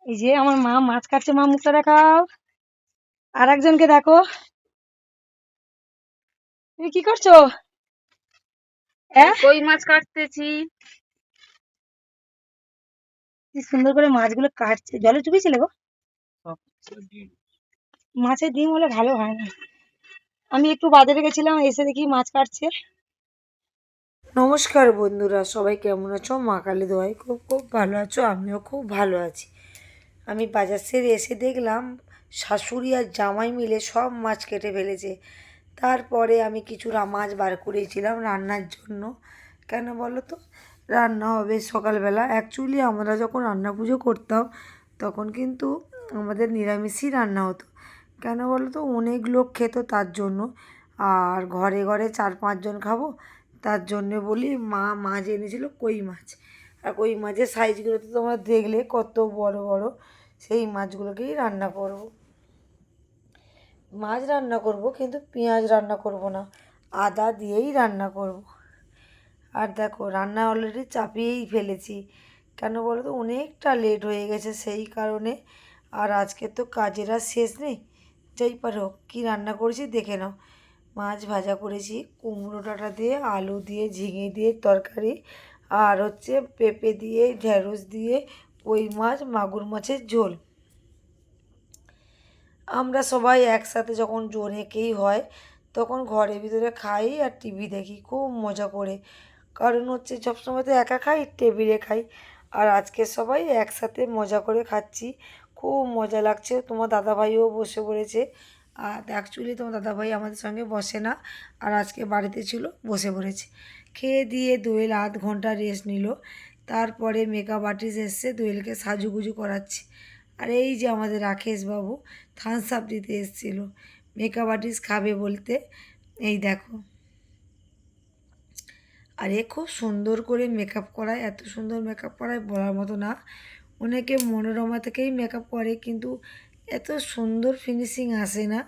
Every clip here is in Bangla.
এই যে আমার মা মাছ কাটছে, মা মুখটা দেখাও। আর একজনকে দেখো, তুমি কি করছো? কই মাছ কাটতেছি। কি সুন্দর করে মাছগুলো কাটছে, জলে চুপিয়েছিলে গো? মাছের ডিম হলে ভালো হয় না। আমি একটু বাজারে গেছিলাম, এসে দেখি মাছ কাটছে। নমস্কার বন্ধুরা, সবাই কেমন আছো? মা কালী দোয়ায় খুব খুব ভালো আছো, আমিও খুব ভালো আছি। আমি বাজার সেরে এসে দেখলাম শাশুড়ি আর জামাই মিলে সব মাছ কেটে ফেলেছে। তারপরে আমি কিছু মাছ বার করেছিলাম রান্নার জন্য। কেন বলো তো? রান্না হবে সকালবেলা। অ্যাকচুয়ালি আমরা যখন রান্না পুজো করতাম তখন কিন্তু আমাদের নিরামিষই রান্না হতো। কেন বলো তো? অনেক লোক খেত তার জন্য। আর ঘরে ঘরে 4-5 জন খাবো, তার জন্যে বলি মা মাছ এনেছিল কই মাছ। আর কই মাছের সাইজগুলো তো তোমরা দেখলে কত বড় বড়। সেই মাছগুলোকেই রান্না করব। মাছ রান্না করব কিন্তু পেঁয়াজ রান্না করব না, আদা দিয়েই রান্না করব। আর দেখো রান্না অলরেডি চাপিয়েই ফেলেছি। কেন বলো তো? অনেকটা লেট হয়ে গেছে সেই কারণে। আর আজকে তো কাজের আর শেষ নেই। যাই পারে হোক, কী রান্না করেছি দেখে নাও। মাছ ভাজা করেছি, কুমড়ো ডাঁটা দিয়ে, আলু দিয়ে, ঝিঙে দিয়ে তরকারি। আর হচ্ছে পেঁপে দিয়ে, ঢেঁড়স দিয়ে, কই মাছ, মাগুর মাছের ঝোল। আমরা সবাই একসাথে যখন অনেকেই হয় তখন ঘরের ভিতরে খাই আর টিভি দেখি খুব মজা করে। কারণ হচ্ছে সবসময় তো একা খাই, টেবিলে খাই। আর আজকে সবাই একসাথে মজা করে খাচ্ছি, খুব মজা লাগছে। তোমার দাদাভাইও বসে পড়েছে। আর অ্যাকচুয়ালি তোমার দাদাভাই আমাদের সঙ্গে বসে না, আর আজকে বাড়িতে ছিল, বসে পড়েছে। খেয়ে দিয়ে দোয়েল 0.5 ঘন্টা রেস্ট নিল। তারপরে মেকআপ আর্টিস্ট এসছে, দোয়েলকে সাজুগুজু করাচ্ছে। আর এই যে আমাদের রাকেশ বাবু থামস আপ দিতে এসেছিল মেকআপ আর্টিস্ট খাবে বলতে। এই দেখো, আর এ খুব সুন্দর করে মেকআপ করায়, এত সুন্দর মেকআপ করায় বলার মতো না। অনেকে মনোরমা থেকেই মেকআপ করে কিন্তু এত সুন্দর ফিনিশিং আসে না।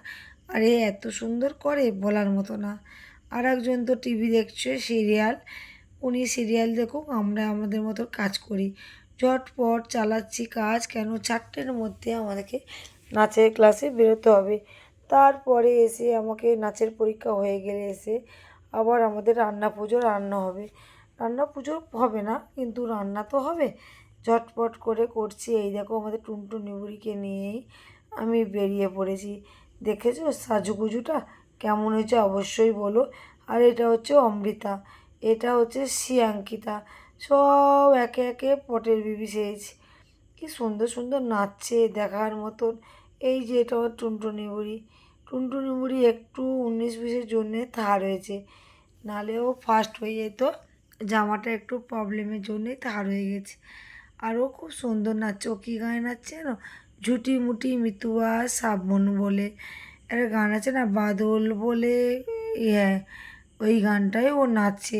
আর এ এত সুন্দর করে বলার মতো না। আর একজন তো টিভি দেখছে, সিরিয়াল। উনি সিরিয়াল দেখুক, আমরা আমাদের মতো কাজ করি। ঝটপট চালাচ্ছি কাজ, কেন 4টের মধ্যে আমাদেরকে নাচের ক্লাসে বেরোতে হবে। তারপরে এসে আমাকে নাচের পরীক্ষা হয়ে গেলে এসে আবার আমাদের রান্না পুজো রান্না হবে। রান্না পুজো হবে না কিন্তু রান্না তো হবে। ঝটপট করে করছি। এই দেখো আমাদের টুনটুনি বুড়িকে নিয়েই আমি বেরিয়ে পড়েছি। দেখেছো সাজুগুজুটা কেমন হয়েছে অবশ্যই বলো। আর এটা হচ্ছে অমৃতা, এটা হচ্ছে শ্রিয়াঙ্কিতা। সব একে একে পটের বিবি সেজেছে। কি সুন্দর সুন্দর নাচছে দেখার মতন। এই যে এটা আমার টুনটুনি বুড়ি। টুনটুনি বুড়ি একটু 19-20-এর জন্যে থার্ড হয়েছে, নাহলেও ফার্স্ট হয়ে যেত। জামাটা একটু প্রবলেমের জন্যে থার্ড হয়ে গেছে। আর ও খুব সুন্দর নাচছে। ও কী গায়ে নাচছে জানো? ঝুটি মুটি মিতুয়া শ্রাবণ বলে একটা গান আছে না, বাদল বলে, হ্যাঁ, ওই গানটাই ও নাচছে।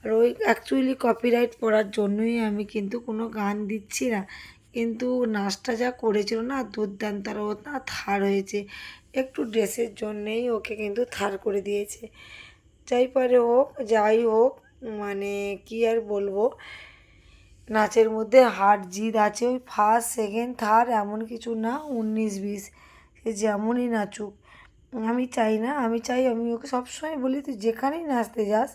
আর ওই অ্যাকচুয়ালি কপিরাইট পড়ার জন্যই আমি কিন্তু কোনো গান দিচ্ছি না। কিন্তু নাচটা যা করেছিল না দুর্দান্ত, আর ও না থার্ড হয়েছে। একটু ড্রেসের জন্যেই ওকে কিন্তু থার্ড করে দিয়েছে। যাই পারে হোক, যাই হোক, মানে কি আর বলবো। নাচের মধ্যে হার জিত আছে, ওই ফার্স্ট সেকেন্ড থার্ড এমন কিছু না, 19-20 সে যেমনই নাচুক। আমি চাই না, আমি চাই, আমি ওকে সবসময় বলি তুই যেখানেই নাচতে যাস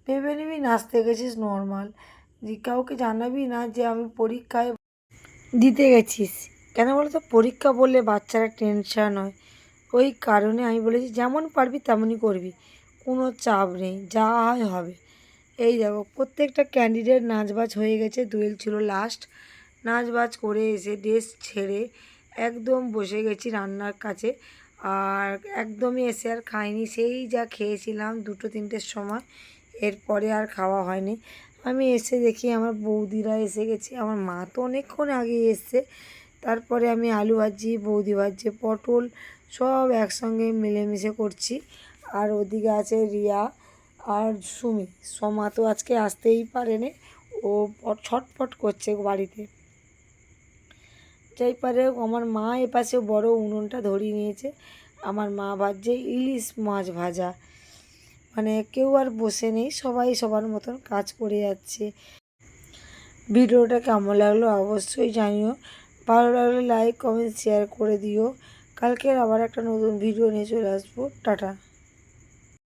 ভেবে নিবি নাচতে গেছিস নর্মাল, যে কাউকে জানাবি না যে আমি পরীক্ষায় দিতে গেছিস। কেন বলো তো? পরীক্ষা বললে বাচ্চারা টেনশান হয়। ওই কারণে আমি বলেছি যেমন পারবি তেমনই করবি, কোনো চাপ নেই, যা হয় হবে। এই দেখো প্রত্যেকটা ক্যান্ডিডেট নাচবাজ হয়ে গেছে, দোয়েল ছিল লাস্ট। নাচবাজ করে এসে ড্রেস ছেড়ে একদম বসে গেছি রান্নার কাছে। আর একদমই এসে আর খাইনি, সেই যা খেয়েছিলাম 2-3টের সময়, এরপরে আর খাওয়া হয়নি। আমি এসে দেখি আমার বৌদিরা এসে গেছে, আমার মা তো অনেকক্ষণ আগে এসছে। তারপরে আমি আলু ভাজি, বৌদি ভাজছে পটল, সব একসঙ্গে মিলেমিশে করছি। আর ওদিকে আছে রিয়া আর সুমি। সোমা তো আজকে আসতেই পারেনি, ও ছটফট করছে বাড়িতে। যাই পারে হোক, আমার মা এপাশে বড় উনুনটা ধরিয়ে নিয়েছে। আমার মা ভাজছে ইলিশ মাছ ভাজা। মানে কেউ আর বসে নেই, সবাই সবার মতন কাজ করে যাচ্ছে। ভিডিওটা কেমন লাগলো অবশ্যই জানিও। ভালো লাগলে লাইক কমেন্ট শেয়ার করে দিও। কালকের আবার একটা নতুন ভিডিও নিয়ে চলে আসবো। টাটা।